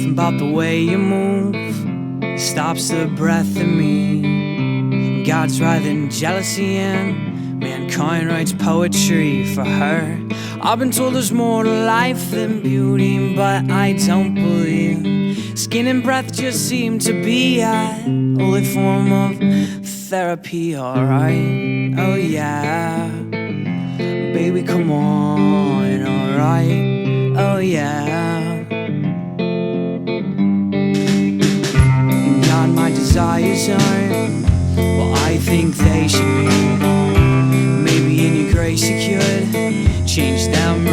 Something about the way you move stops the breath in me. God's writhing jealousy and mankind writes poetry for her. I've been told there's more to life than beauty, but I don't believe. Skin and breath just seem to be a only form of therapy, alright? Oh yeah, baby come on, alright? Oh yeah. God, my desires aren't well, I think they should be. Maybe in your grace you could change them